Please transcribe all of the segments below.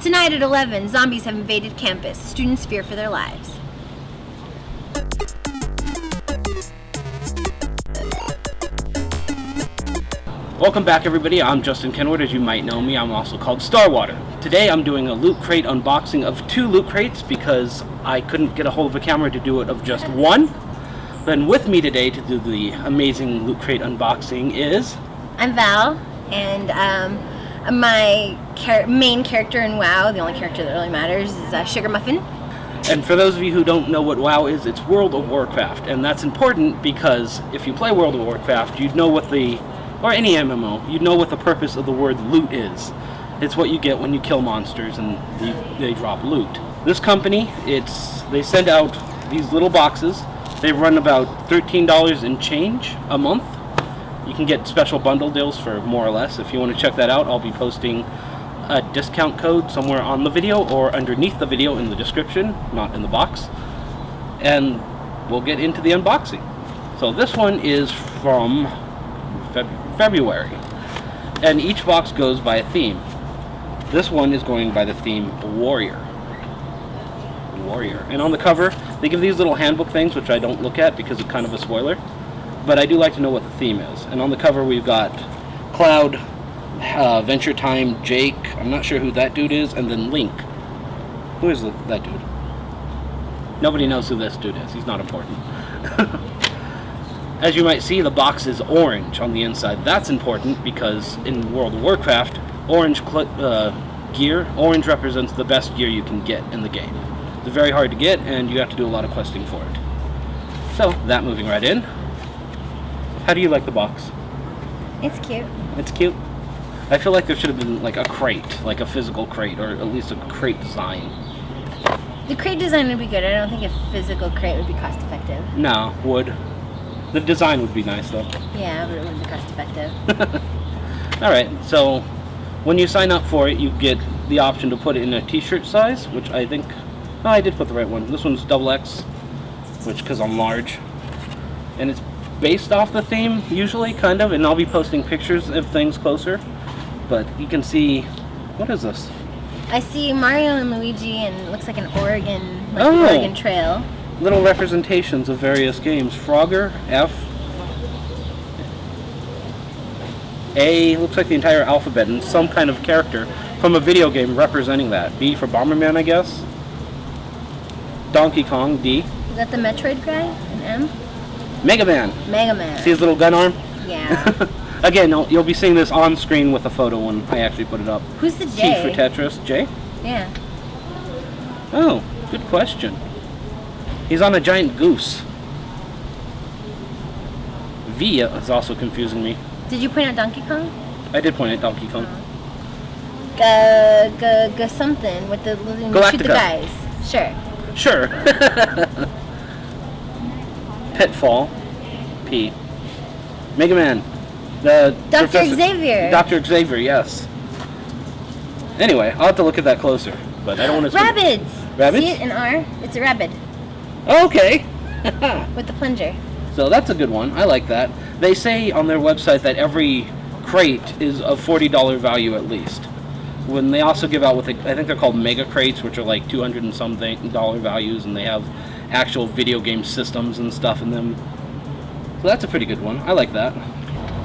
Tonight at 11, zombies have invaded campus. Students fear for their lives. Welcome back, everybody. I'm Justin Kenward. As you might know me, I'm also called Starwater. Today I'm doing a loot crate unboxing of 2 loot crates because I couldn't get a hold of a camera to do it of just one. Then with me today to do the amazing loot crate unboxing is... I'm Val, and my main character in WoW, the only character that really matters, is Sugar Muffin. And for those of you who don't know what WoW is, it's World of Warcraft. And that's important because if you play World of Warcraft, you'd know what or any MMO, you'd know what the purpose of the word loot is. It's what you get when you kill monsters and they drop loot. This company, they send out these little boxes. They run about $13 and change a month. You can get special bundle deals for more or less. If you want to check that out, I'll be posting a discount code somewhere on the video or underneath the video in the description, not in the box. And we'll get into the unboxing. So this one is from February, and each box goes by a theme. This one is going by the theme Warrior. And on the cover they give these little handbook things, which I don't look at because it's kind of a spoiler, but I do like to know what the theme is. And on the cover we've got Cloud, Venture Time, Jake, I'm not sure who that dude is, and then Link. Who is that dude? Nobody knows who this dude is. He's not important. As you might see, the box is orange on the inside. That's important because in World of Warcraft, orange represents the best gear you can get in the game. It's very hard to get, and you have to do a lot of questing for it. So, that moving right in. How do you like the box? It's cute. It's cute? I feel like there should have been like a crate, like a physical crate, or at least a crate design. The crate design would be good. I don't think a physical crate would be cost effective. No, would. The design would be nice though. Yeah, but it wouldn't be cost effective. Alright, so when you sign up for it, you get the option to put it in a t-shirt size, which I think... Oh, I did put the right one. This one's XX, because I'm large. And it's based off the theme, usually, kind of, and I'll be posting pictures of things closer. But you can see... What is this? I see Mario and Luigi, and it looks like an Oregon Trail. Little representations of various games. Frogger, F, A, looks like the entire alphabet, and some kind of character from a video game representing that. B for Bomberman, I guess. Donkey Kong, D. Is that the Metroid guy? An M? Mega Man. See his little gun arm? Yeah. Again, you'll be seeing this on screen with a photo when I actually put it up. Who's the J? T for Tetris. J? Yeah. Oh, good question. He's on a giant goose. V is also confusing me. Did you point out Donkey Kong? I did point out Donkey Kong. Something with the Galactica. Shoot the guys. Sure. Pitfall. P. Mega Man. Dr. Xavier. Dr. Xavier, yes. Anyway, I'll have to look at that closer, but I don't want to... Rabbids. Rabbids? See it in R? It's a rabbit. Okay. With the plunger. So that's a good one. I like that. They say on their website that every crate is of $40 value at least. When they also give out I think they're called mega crates, which are like $200 and something values, and they have actual video game systems and stuff in them. So that's a pretty good one. I like that.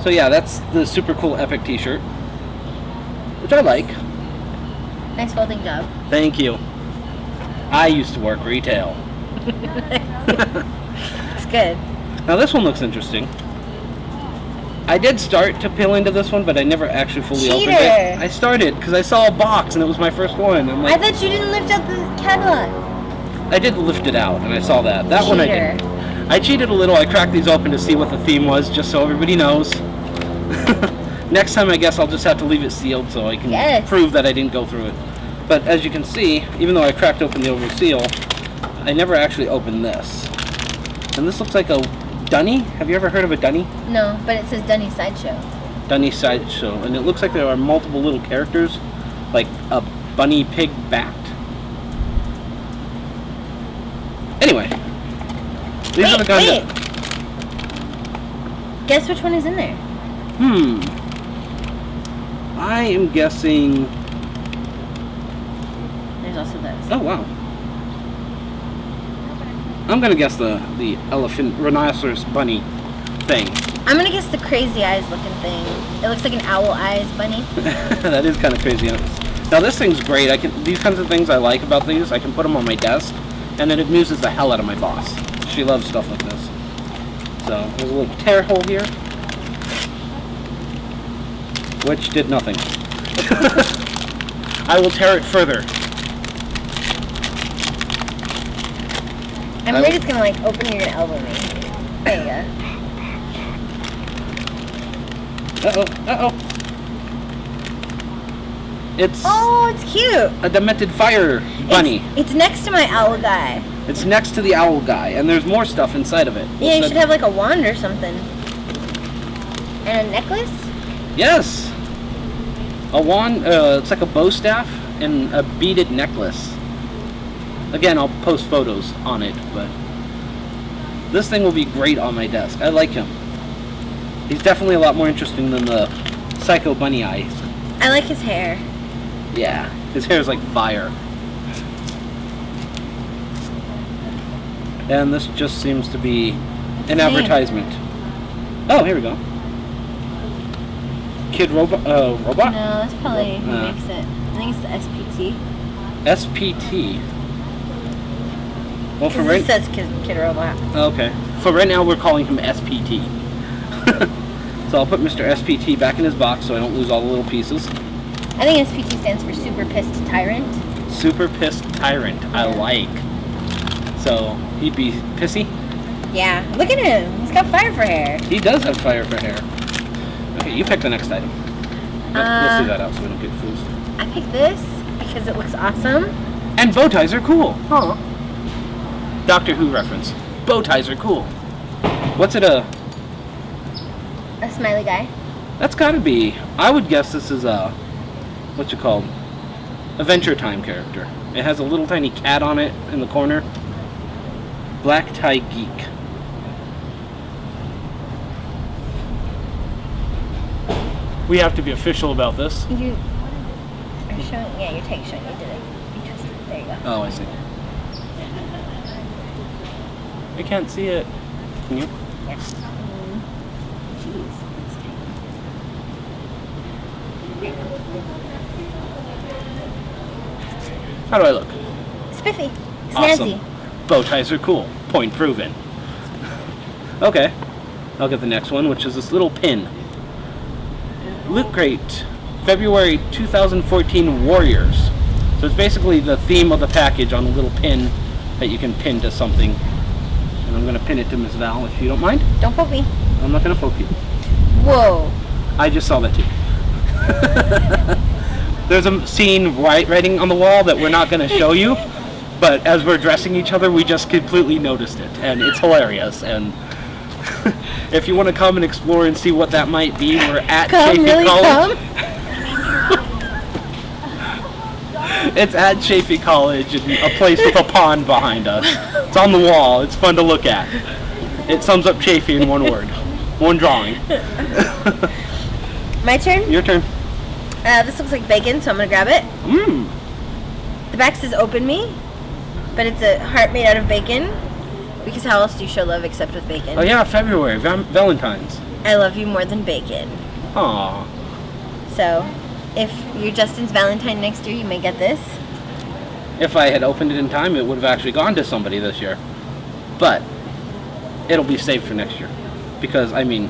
So yeah, that's the super cool Epic t-shirt, which I like. Nice folding job. Thank you. I used to work retail. It's good. Now this one looks interesting. I did start to peel into this one, but I never actually fully opened it. I started because I saw a box and it was my first one. I'm like, I thought you didn't lift out the catalog. I did lift it out and I saw that. That one I did. I cheated a little. I cracked these open to see what the theme was, just so everybody knows. Next time I guess I'll just have to leave it sealed so I can prove that I didn't go through it. But as you can see, even though I cracked open the over seal, I never actually opened this. And this looks like a dunny. Have you ever heard of a dunny? No, but it says Dunny Sideshow. Dunny Sideshow. And it looks like there are multiple little characters, like a bunny pig bat. Anyway. These are the guns. Guess which one is in there? I am guessing there's also this. Oh, wow. I'm gonna guess the elephant rhinoceros bunny thing. I'm gonna guess the crazy eyes looking thing. It looks like an owl eyes bunny. That is kind of crazy. Now this thing's great. These kinds of things I like about these. I can put them on my desk, and it amuses the hell out of my boss. She loves stuff like this. So there's a little tear hole here, which did nothing. I will tear it further. I'm really just gonna like open you're gonna elbow me. There you go. Uh-oh. It's Oh, it's cute. a demented fire bunny. It's next to my owl guy. It's next to the owl guy, and there's more stuff inside of it. Yeah, you should have like a wand or something. And a necklace? Yes! A wand, it's like a bow staff and a beaded necklace. Again, I'll post photos on it, but this thing will be great on my desk. I like him. He's definitely a lot more interesting than the Psycho Bunny Eyes. I like his hair. Yeah, his hair is like fire. And this just seems to be an advertisement. Oh, here we go. Kid Robot? No, that's probably who makes it. I think it's the SPT. SPT. Well, for It right, says Kid Robot. okay. For right now, we're calling him SPT. So I'll put Mr. SPT back in his box so I don't lose all the little pieces. I think SPT stands for Super Pissed Tyrant. Super Pissed Tyrant. I like. So he'd be pissy. Yeah, look at him. He's got fire for hair. He does have fire for hair. Okay, you pick the next item. Let's do that out so we don't get confused. I picked this because it looks awesome. And bow ties are cool. Oh. Doctor Who reference. Bow ties are cool. What's it A smiley guy. That's gotta be. I would guess this is a, what's it called? Adventure Time character. It has a little tiny cat on it in the corner. Black Tie Geek. We have to be official about this. You are showing, yeah, your tag's showing you did it. You twisted it. There you go. Oh, I see. I can't see it. Can you? Yeah. Jeez. How do I look? Spiffy. Snazzy. Awesome. Bow ties are cool. Point proven. Okay. I'll get the next one, which is this little pin. Loot Crate, February 2014 Warriors. So it's basically the theme of the package on a little pin that you can pin to something. And I'm going to pin it to Miss Val if you don't mind. Don't poke me. I'm not going to poke you. Whoa. I just saw that too. There's a scene writing on the wall that we're not going to show you, but as we're dressing each other, we just completely noticed it, and it's hilarious. And if you want to come and explore and see what that might be, we're at Chafee College. It's at Chafee College, in a place with a pond behind us. It's on the wall. It's fun to look at. It sums up Chafee in one word, one drawing. My turn? Your turn. This looks like bacon, so I'm gonna grab it. Mmm. The back says "Open Me," but it's a heart made out of bacon. Because how else do you show love except with bacon? Oh yeah, February, Valentine's. I love you more than bacon. Aww. So, if you're Justin's Valentine next year, you may get this. If I had opened it in time, it would have actually gone to somebody this year. But it'll be saved for next year. Because, I mean,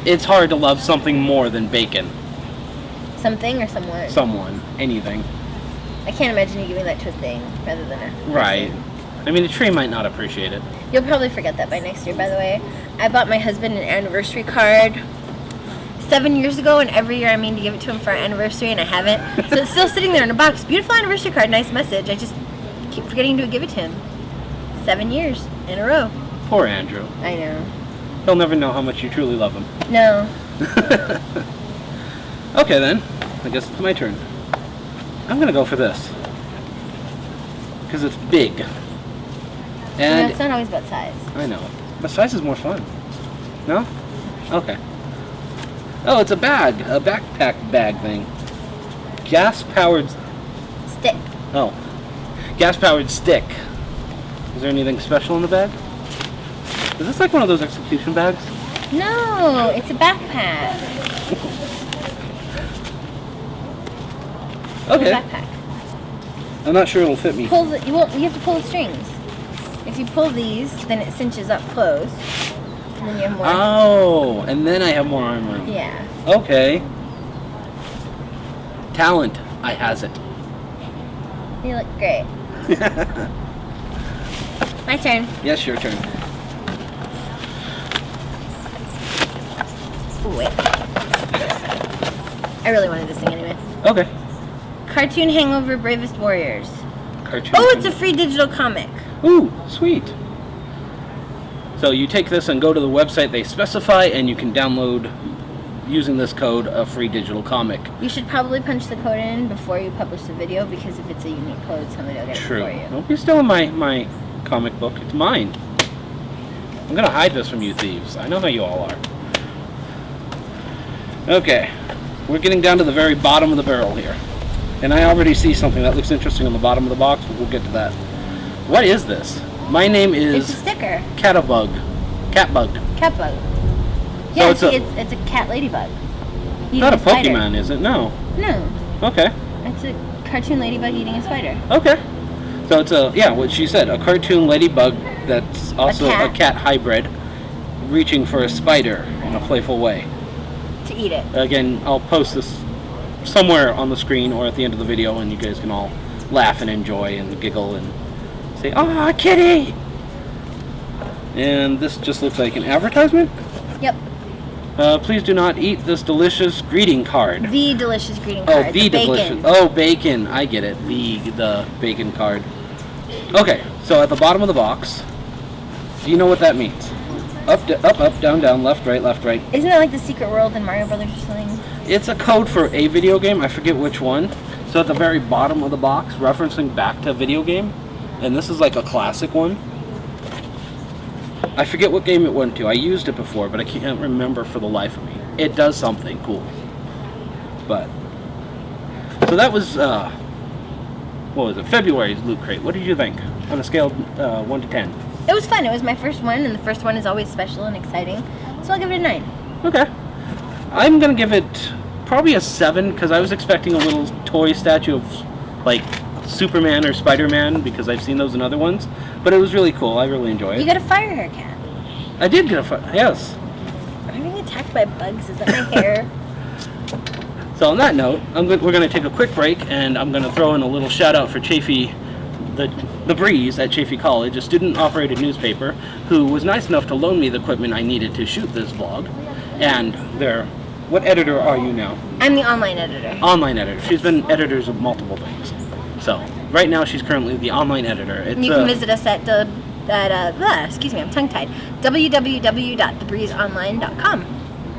it's hard to love something more than bacon. Something or someone? Someone. Anything. I can't imagine you giving that to a thing rather than a person. Right. I mean, the tree might not appreciate it. You'll probably forget that by next year, by the way. I bought my husband an anniversary card 7 years ago, and every year I mean to give it to him for our anniversary, and I haven't. So it's still sitting there in a box. Beautiful anniversary card, nice message. I just keep forgetting to give it to him. 7 years in a row. Poor Andrew. I know. He'll never know how much you truly love him. No. Okay then, I guess it's my turn. I'm gonna go for this. Because it's big. And it's not always about size. I know. But size is more fun. No? Okay. Oh, it's a bag. A backpack bag thing. Gas-powered Stick. Oh. Gas-powered stick. Is there anything special in the bag? Is this like one of those execution bags? No, it's a backpack. Okay. It's a backpack. I'm not sure it'll fit me. You have to pull the strings. If you pull these, then it cinches up close. And then you have more. Oh, and then I have more armor. Yeah. Okay. Talent. I has it. You look great. My turn. Yes, your turn. Ooh, wait. I really wanted this thing anyway. Okay. Cartoon Hangover Bravest Warriors. Cartoon. Oh, it's a free digital comic. Ooh, sweet. So you take this and go to the website they specify, and you can download, using this code, a free digital comic. You should probably punch the code in before you publish the video, because if it's a unique code, somebody will get it True. for you. Don't be stealing my comic book. It's mine. I'm gonna hide this from you thieves. I know how you all are. Okay. We're getting down to the very bottom of the barrel here. And I already see something that looks interesting on the bottom of the box, but we'll get to that. What is this? My name It's a is sticker. Catbug. Catbug. Catbug. Yeah, it's it's a cat ladybug. Not a spider. Pokemon, is it? No. No. Okay. It's a cartoon ladybug eating a spider. Okay. So it's what she said, a cartoon ladybug that's also a cat hybrid, reaching for a spider in a playful way. To eat it. Again, I'll post this somewhere on the screen or at the end of the video, and you guys can all laugh and enjoy and giggle and say, "Ah, kitty!" And this just looks like an advertisement. Yep. Please do not eat this delicious greeting card. The delicious greeting card. Oh, the delicious. Bacon. Oh, bacon. I get it. The bacon card. Okay, so at the bottom of the box, do you know what that means? Up, down, down, left, right, left, right. Isn't that like the Secret World in Mario Brothers or something? It's a code for a video game. I forget which one. So at the very bottom of the box, referencing back to a video game, and this is like a classic one. I forget what game it went to. I used it before, but I can't remember for the life of me. It does something cool. But so that was what was it? February's Loot Crate. What did you think on a scale of 1 to 10? It was fun. It was my first one, and the first one is always special and exciting. So I'll give it a 9. Okay. I'm gonna give it probably a 7 because I was expecting a little toy statue of like Superman or Spider-Man because I've seen those in other ones. But it was really cool. I really enjoy it. You got a fire hair cat. I did get a fire. Yes. I'm being attacked by bugs. Is that my hair? So on that note, we're going to take a quick break, and I'm going to throw in a little shout out for Chafee, the Breeze at Chafee College, a student-operated newspaper, who was nice enough to loan me the equipment I needed to shoot this vlog. And what editor are you now? I'm the online editor. Online editor. She's been editors of multiple things. So right now she's currently the online editor. You can visit us at excuse me, I'm tongue-tied. www.thebreezeonline.com.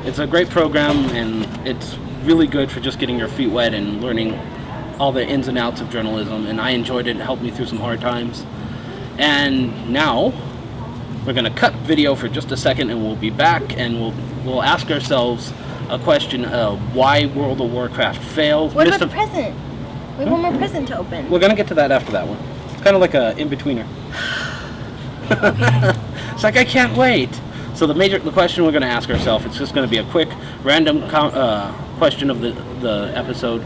It's a great program, and it's really good for just getting your feet wet and learning all the ins and outs of journalism, and I enjoyed it. It helped me through some hard times. And now we're going to cut video for just a second, and we'll be back, and we'll ask ourselves a question of why World of Warcraft failed. What about the present? We have one more present to open. We're going to get to that after that one. It's kind of like a in-betweener. It's like, I can't wait. So the question we're going to ask ourselves, it's just going to be a quick, random question of the episode,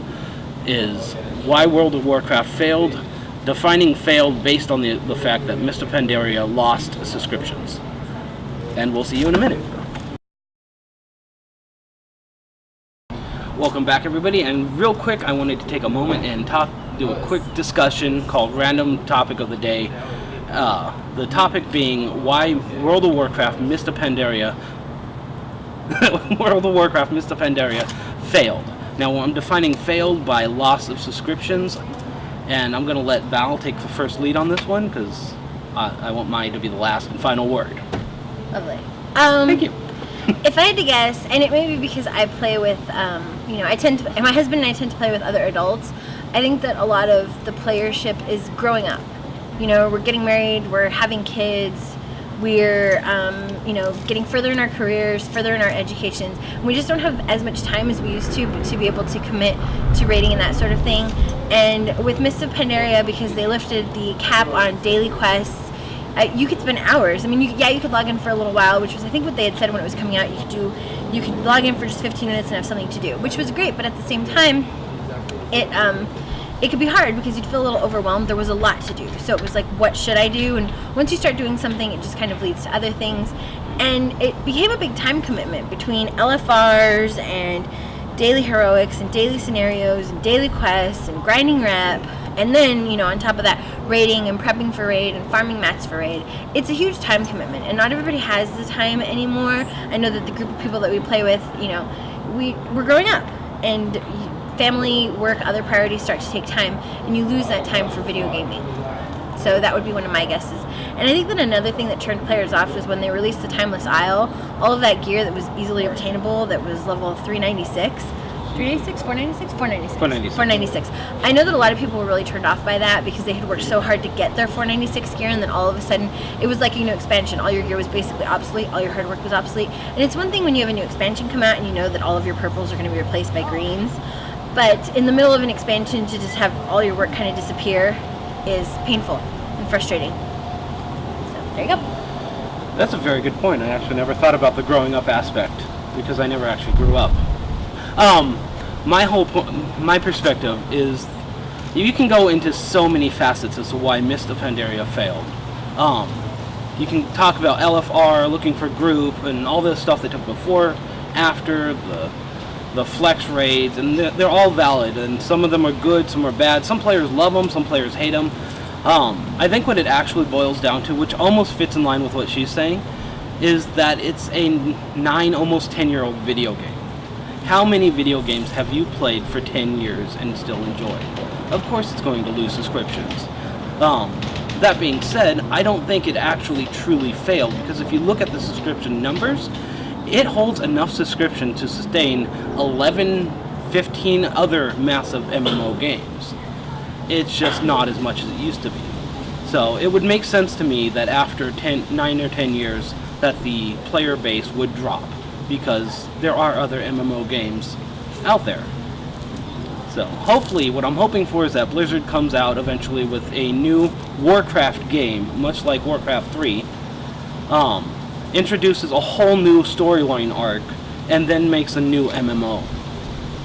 is why World of Warcraft failed, defining failed based on the fact that Mr. Pandaria lost subscriptions. And we'll see you in a minute. Welcome back, everybody, and real quick, I wanted to take a moment and do a quick discussion called Random Topic of the Day. The topic being why World of Warcraft Mr. Pandaria failed. Now I'm defining failed by loss of subscriptions, and I'm going to let Val take the first lead on this one because I want mine to be the last and final word. Lovely. Thank you. If I had to guess, and it may be because I play with, my husband and I tend to play with other adults, I think that a lot of the playership is growing up. You know, we're getting married, we're having kids, we're, getting further in our careers, further in our educations. We just don't have as much time as we used to be able to commit to rating and that sort of thing. And with Mists of Pandaria, because they lifted the cap on daily quests, you could spend hours. I mean, you could log in for a little while, which was I think what they had said when it was coming out. You could log in for just 15 minutes and have something to do, which was great. But at the same time, it could be hard because you'd feel a little overwhelmed. There was a lot to do, so it was like, what should I do? And once you start doing something, it just kind of leads to other things, and it became a big time commitment between LFRs and daily heroics and daily scenarios and daily quests and grinding rep. And then, on top of that, raiding and prepping for raid and farming mats for raid. It's a huge time commitment, and not everybody has the time anymore. I know that the group of people that we play with, we're growing up, and family, work, other priorities start to take time, and you lose that time for video gaming. So that would be one of my guesses. And I think that another thing that turned players off was when they released the Timeless Isle, all of that gear that was easily obtainable, that was level 396, 396, 496, 496. 496. I know that a lot of people were really turned off by that because they had worked so hard to get their 496 gear, and then all of a sudden it was like a new expansion. All your gear was basically obsolete, all your hard work was obsolete. And it's one thing when you have a new expansion come out and you know that all of your purples are going to be replaced by greens, but in the middle of an expansion to just have all your work kind of disappear is painful and frustrating. So there you go. That's a very good point. I actually never thought about the growing up aspect because I never actually grew up. My perspective is you can go into so many facets as to why Mist of Pandaria failed. You can talk about LFR, looking for group, and all this stuff they took before, after, the flex raids, and they're all valid, and some of them are good, some are bad. Some players love them, some players hate them. I think what it actually boils down to, which almost fits in line with what she's saying, is that it's a 9, almost 10-year-old video game. How many video games have you played for 10 years and still enjoyed? Of course it's going to lose subscriptions. That being said, I don't think it actually truly failed, because if you look at the subscription numbers, it holds enough subscription to sustain 11, 15 other massive MMO games. It's just not as much as it used to be. So it would make sense to me that after 9 or 10 years that the player base would drop, because there are other MMO games out there. So hopefully, what I'm hoping for is that Blizzard comes out eventually with a new Warcraft game, much like Warcraft 3, introduces a whole new storyline arc, and then makes a new MMO.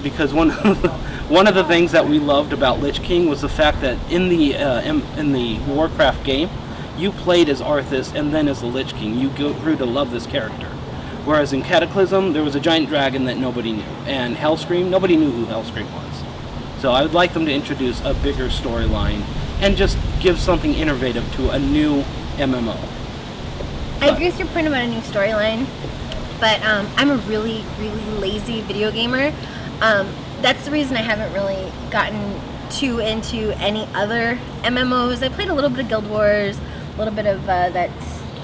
Because one of the things that we loved about Lich King was the fact that in the Warcraft game, you played as Arthas and then as the Lich King. You grew to love this character. Whereas in Cataclysm, there was a giant dragon that nobody knew, and Hellscream, nobody knew who Hellscream was. So I would like them to introduce a bigger storyline and just give something innovative to a new MMO. I agree with your point about a new storyline, but I'm a really, really lazy video gamer. That's the reason I haven't really gotten too into any other MMOs. I played a little bit of Guild Wars, a little bit of that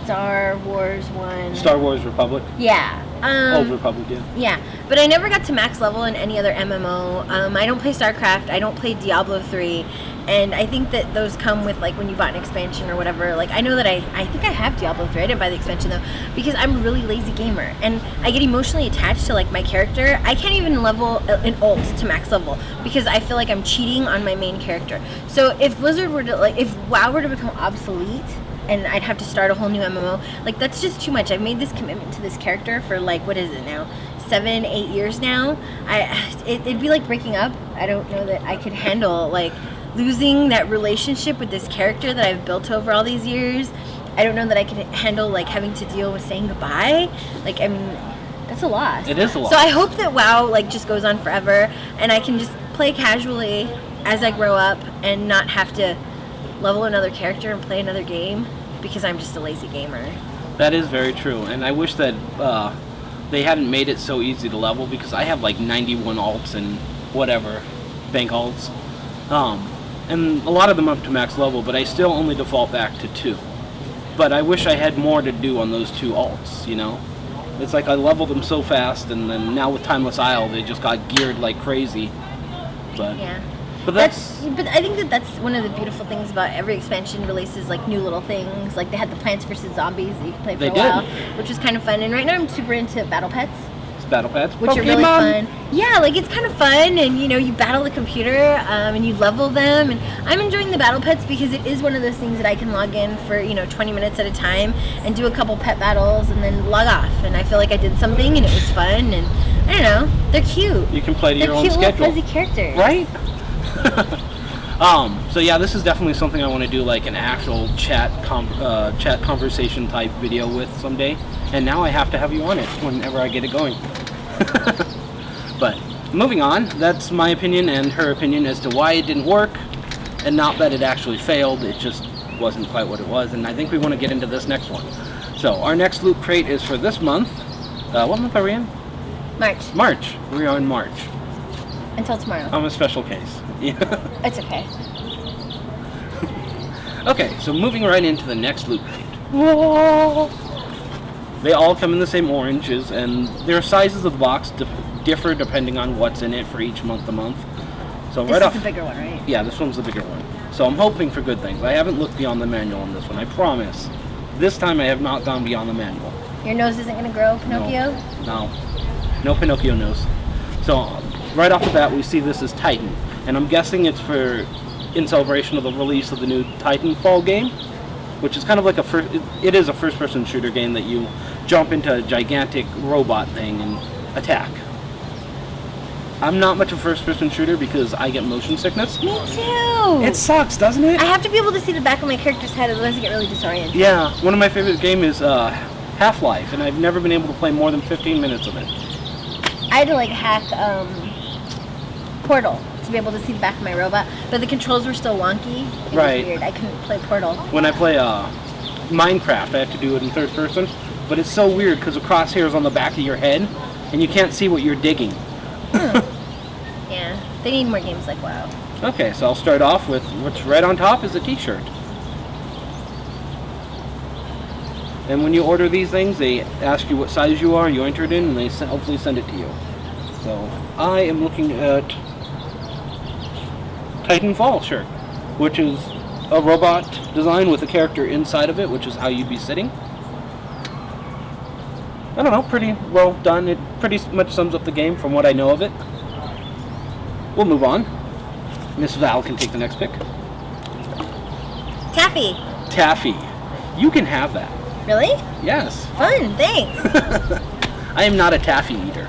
Star Wars one. Star Wars Republic? Yeah. Old Republic, yeah. Yeah, but I never got to max level in any other MMO. I don't play StarCraft, I don't play Diablo 3, and I think that those come with, like, when you bought an expansion or whatever. Like, I know that I think I have Diablo 3, I didn't buy the expansion though, because I'm a really lazy gamer, and I get emotionally attached to, like, my character. I can't even level an ult to max level, because I feel like I'm cheating on my main character. So if Blizzard were to, like, if WoW were to become obsolete, and I'd have to start a whole new MMO, like, that's just too much. I've made this commitment to this character for, like, what is it now? 7, 8 years now. It'd be like breaking up. I don't know that I could handle, like, losing that relationship with this character that I've built over all these years. I don't know that I could handle, like, having to deal with saying goodbye. Like, I mean, that's a loss. It is a loss. So I hope that WoW, like, just goes on forever, and I can just play casually as I grow up and not have to level another character and play another game, because I'm just a lazy gamer. That is very true, and I wish that they hadn't made it so easy to level, because I have like 91 alts and whatever, bank alts, and a lot of them up to max level, but I still only default back to 2. But I wish I had more to do on those 2 alts, you know? It's like I leveled them so fast, and then now with Timeless Isle, they just got geared like crazy. But yeah. But But I think that that's one of the beautiful things about every expansion releases, like, new little things. Like, they had the Plants vs. Zombies that you could play for a while, which was kind of fun. And right now I'm super into battle pets. Battle pads. which are really fun. Yeah, like it's kind of fun, and you know, you battle the computer, and you level them, and I'm enjoying the battle pets because it is one of those things that I can log in for, you know, 20 minutes at a time and do a couple pet battles and then log off, and I feel like I did something and it was fun, and I don't know, they're cute. You can play to your own They're cute schedule. little fuzzy characters. Right? So yeah, this is definitely something I want to do, like an actual chat conversation type video with someday. And now I have to have you on it whenever I get it going. But moving on, that's my opinion and her opinion as to why it didn't work, and not that it actually failed. It just wasn't quite what it was. And I think we want to get into this next one. So our next loot crate is for this month. What month are we in? March. March. We are in March. Until tomorrow. I'm a special case. Yeah. It's okay. Okay, so moving right into the next loot crate. Whoa! They all come in the same oranges, and their sizes of the box differ depending on what's in it for each month to month. So This is the bigger one, right? Yeah, this one's the bigger one. So I'm hoping for good things. I haven't looked beyond the manual on this one, I promise. This time I have not gone beyond the manual. Your nose isn't going to grow, Pinocchio? No Pinocchio nose. So right off the bat, we see this as Titan, and I'm guessing it's in celebration of the release of the new Titanfall game, which is kind of like it is a first-person shooter game that you jump into a gigantic robot thing and attack. I'm not much of a first-person shooter because I get motion sickness. Me too! It sucks, doesn't it? I have to be able to see the back of my character's head, otherwise I get really disoriented. Yeah, one of my favorite games is Half-Life, and I've never been able to play more than 15 minutes of it. I had to like hack Portal to be able to see the back of my robot, but the controls were still wonky. It was weird. I couldn't play Portal. When I play Minecraft, I have to do it in third person, but it's so weird because the crosshair's on the back of your head, and you can't see what you're digging. Yeah, they need more games like WoW. Okay, so I'll start off with what's right on top is a t-shirt. And when you order these things, they ask you what size you are, you enter it in, and they hopefully send it to you. So I am looking at Titanfall shirt, which is a robot design with a character inside of it, which is how you'd be sitting. I don't know, pretty well done. It pretty much sums up the game from what I know of it. We'll move on. Miss Val can take the next pick. Taffy. Taffy. You can have that. Really? Yes. Fun, thanks. I am not a taffy eater.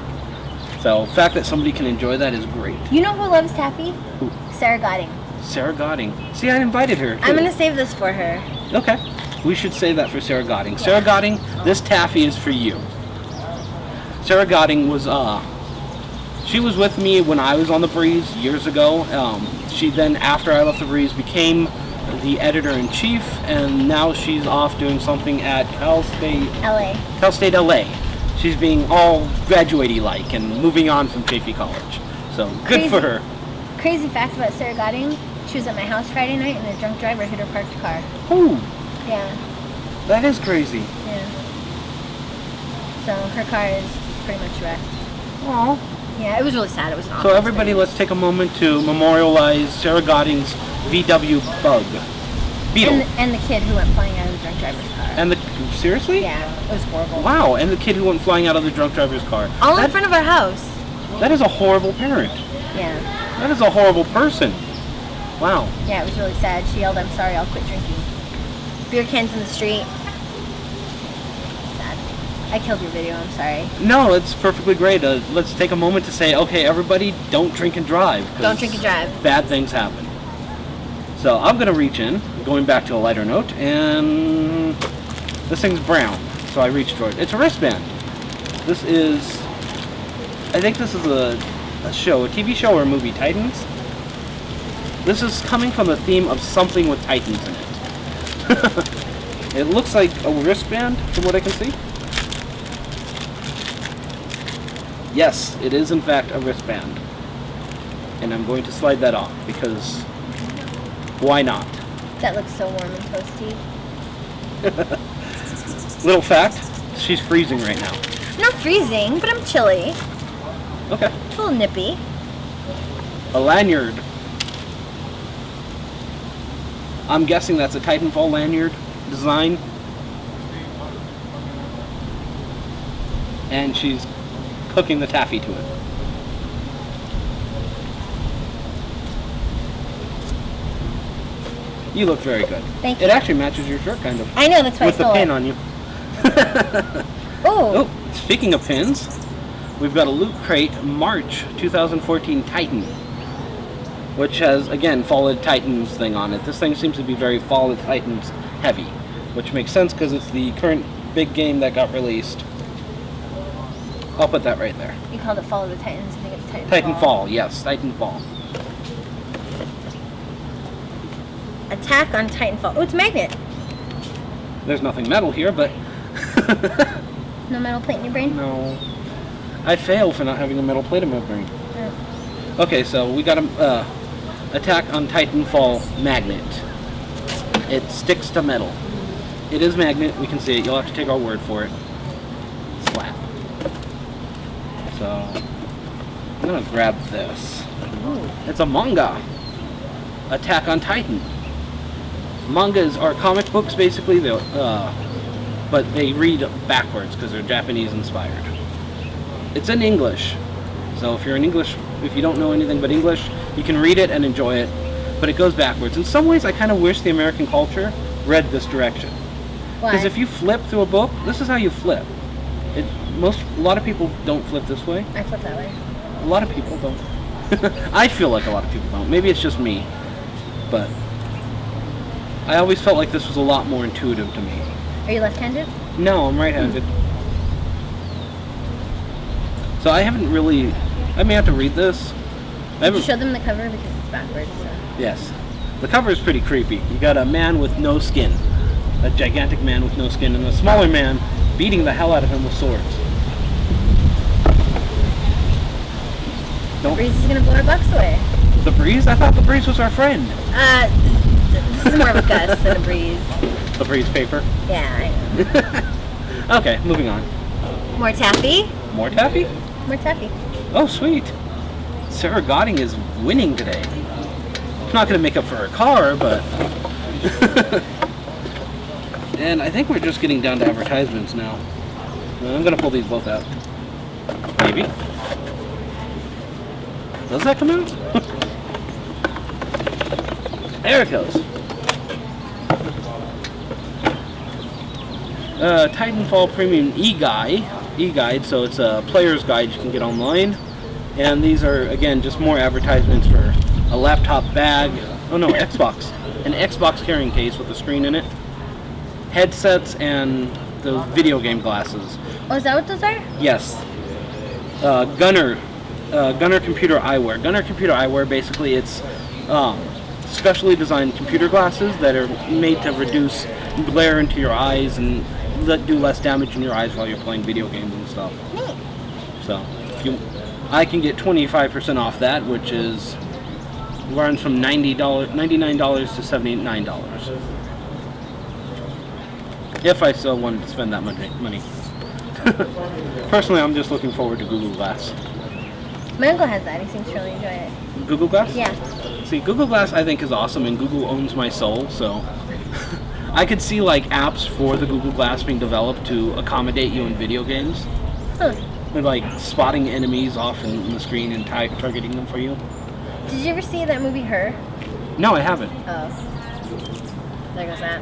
So the fact that somebody can enjoy that is great. You know who loves taffy? Who? Sarah Godding. Sarah Godding. See, I invited her. I'm going to save this for her. Okay. We should save that for Sarah Godding. Yeah. Sarah Godding, this taffy is for you. Sarah Godding was, she was with me when I was on The Breeze years ago. She then, after I left The Breeze, became the editor-in-chief, and now she's off doing something at Cal State LA. She's being all graduate-y like and moving on from Chaffey College. So good for her. Crazy fact about Sarah Godding, she was at my house Friday night and a drunk driver hit her parked car. Oh. Yeah. That is crazy. Yeah. So her car is pretty much wrecked. Oh. Yeah, it was really sad. It was an awful So everybody, experience. let's take a moment to memorialize Sarah Godding's VW Bug. Beetle. And the kid who went flying out of the drunk driver's car. And seriously? Yeah, it was horrible. Wow, and the kid who went flying out of the drunk driver's car. All in front of our house. That is a horrible parent. Yeah. That is a horrible person. Wow. Yeah, it was really sad. She yelled, "I'm sorry, I'll quit drinking." Beer cans in the street. Sad. I killed your video, I'm sorry. No, it's perfectly great. Let's take a moment to say, okay, everybody, don't drink and drive. Don't drink and drive. Bad things happen. So I'm going to reach in, going back to a lighter note, and this thing's brown, so I reached for it. It's a wristband. This is, I think this is a show, a TV show or a movie, Titans. This is coming from the theme of something with Titans in it. It looks like a wristband from what I can see. Yes, it is in fact a wristband. And I'm going to slide that off because why not? That looks so warm and toasty. Little fact, she's freezing right now. I'm not freezing, but I'm chilly. Okay. It's a little nippy. A lanyard. I'm guessing that's a Titanfall lanyard design. And she's hooking the taffy to it. You look very good. Thank you. It actually matches your shirt, kind of. I know, that's why with I the stole pin it. on you. Oh. Oh, speaking of pins, we've got a Loot Crate March 2014 Titan, which has, again, Fall of the Titans thing on it. This thing seems to be very Fall of the Titans heavy, which makes sense because it's the current big game that got released. I'll put that right there. You called it Fall of the Titans. I think it's Titanfall, yes, Titanfall. Attack on Titanfall. Oh, it's magnet. There's nothing metal here, but... No metal plate in your brain? No. I fail for not having a metal plate in my brain. Oh. Okay, so we got a attack on Titanfall magnet. It sticks to metal. It is magnet, we can see it. You'll have to take our word for it. Slap. So, I'm gonna grab this. Ooh. It's a manga. Attack on Titan. Mangas are comic books, basically, but they read backwards because they're Japanese inspired. It's in English, so if you don't know anything but English, you can read it and enjoy it, but it goes backwards. In some ways, I kind of wish the American culture read this direction. Why? Because if you flip through a book, this is how you flip. A lot of people don't flip this way. I flip that way. A lot of people don't. I feel like a lot of people don't. Maybe it's just me, but I always felt like this was a lot more intuitive to me. Are you left-handed? No, I'm right-handed. So I haven't really... I may have to read this. Did you show them the cover because it's backwards? So. Yes. The cover is pretty creepy. You got a man with no skin. A gigantic man with no skin, and a smaller man beating the hell out of him with swords. The breeze is gonna blow our box away. The breeze? I thought the breeze was our friend. This is more of a gust than a breeze. The breeze paper? Yeah, I know. Okay, moving on. More taffy? More taffy? More taffy. Oh, sweet. Sarah Godding is winning today. It's not going to make up for her car, but... And I think we're just getting down to advertisements now. I'm going to pull these both out. Maybe. Does that come out? There it goes. Titanfall Premium e-guide, so it's a player's guide you can get online. And these are, again, just more advertisements for a laptop bag. Oh no, Xbox. An Xbox carrying case with a screen in it. Headsets and those video game glasses. Oh, is that what those are? Yes. Gunner computer eyewear. Gunner computer eyewear, basically it's specially designed computer glasses that are made to reduce glare into your eyes and do less damage in your eyes while you're playing video games and stuff. Neat. So, I can get 25% off that, which runs from $99 to $79. If I still wanted to spend that money. Personally, I'm just looking forward to Google Glass. My uncle has that. He seems to really enjoy it. Google Glass? Yeah. See, Google Glass I think is awesome, and Google owns my soul, so I could see like apps for the Google Glass being developed to accommodate you in video games. Huh. With, like spotting enemies off in the screen and targeting them for you. Did you ever see that movie, Her? No, I haven't. Oh. There goes that.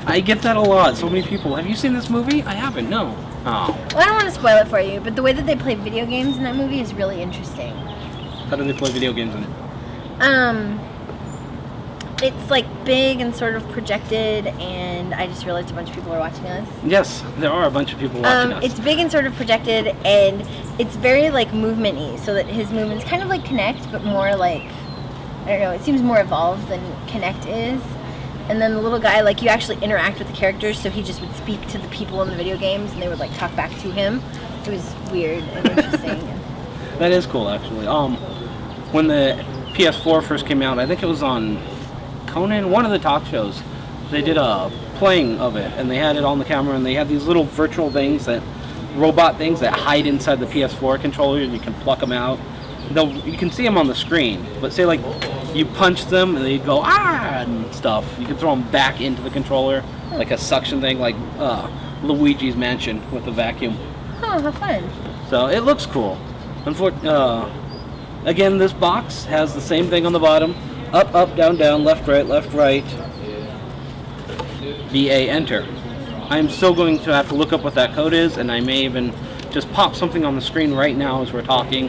I get that a lot. So many people. Have you seen this movie? I haven't. No. Oh. Well, I don't want to spoil it for you, but the way that they play video games in that movie is really interesting. How do they play video games in it? It's like big and sort of projected, and I just realized a bunch of people are watching us. Yes, there are a bunch of people watching us. It's big and sort of projected, and it's very like movement-y, so that his movements kind of like Connect, but more like, I don't know, it seems more evolved than Connect is. And then the little guy, like, you actually interact with the characters, so he just would speak to the people in the video games, and they would like talk back to him. It was weird and interesting. That is cool, actually. When the PS4 first came out, I think it was on Conan, one of the talk shows. They did a playing of it, and they had it on the camera, and they had these little virtual things robot things that hide inside the PS4 controller, and you can pluck them out. You can see them on the screen, but say like you punch them and they go and stuff. You can throw them back into the controller, like a suction thing, like Luigi's Mansion with a vacuum. Oh, how fun. So it looks cool. Again, this box has the same thing on the bottom. Up, up, down, down, left, right, BA, enter. I'm still going to have to look up what that code is, and I may even just pop something on the screen right now as we're talking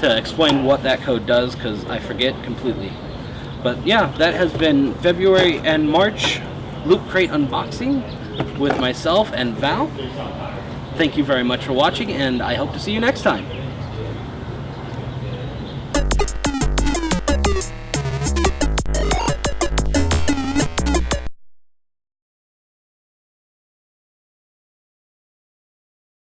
to explain what that code does, because I forget completely. But yeah, that has been February and March Loot Crate unboxing with myself and Val. Thank you very much for watching, and I hope to see you next time.